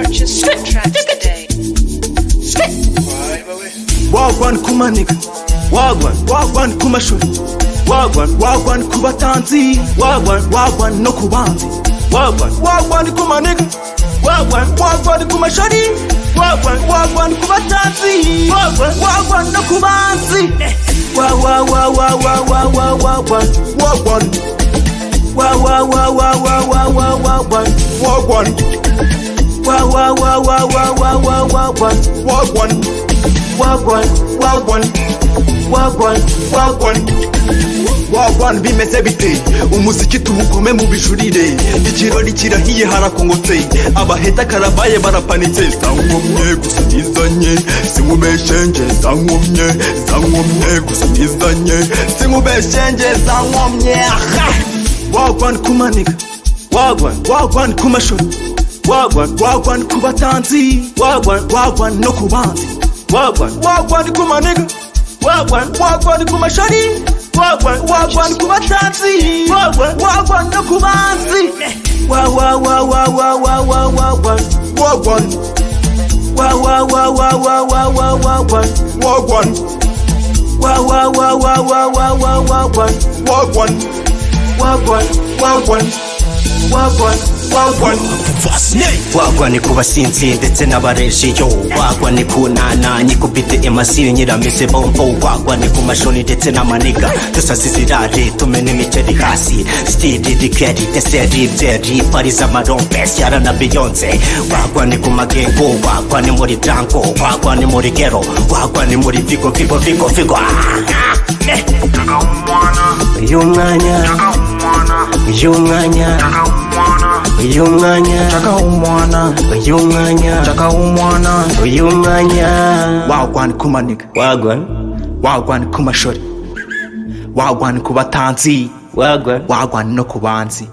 Purchase your tracks today. Waguan kumanika, Waguan kumashuri, Waguan kubatanzi, Waguan no kubanzi, Waguan kumanika, Waguan kumashuri, Waguan kubatanzi, Waguan no kubanzi, Waguan, Waguan bimeze bite umuziki tuwukome mu bijurire ikirori kirahiye harakongotse abaheta karabaye barapanitse zankomye gusa nizanye sinkubeshenge zankomye gusa nizanye sinkubeshenge zankomye Waguan kumanika Waguan kumashuri Waguan kubatanzi Waguan no kubanzi Waguan kumanika Waguan kumashuri Waguan kubatanzi Waguan no kubanzi Waguan kubasinzi ndetse n'abarejiyo Waguan kunana nyikubite emasiri nyirameze bombo Waguan kumashoni ndetse n'amaniga dusazizirare tumene imiceri hasi stili dikeri deseri byeri pariza marompes yara na Beyonce Waguan kumagengo Waguan muri Django Waguan muri Gero Waguan muri Vigo uyu mwanya Waguan kumanika Waguan kumashuri Waguan kubatanzi Waguan no kubanzi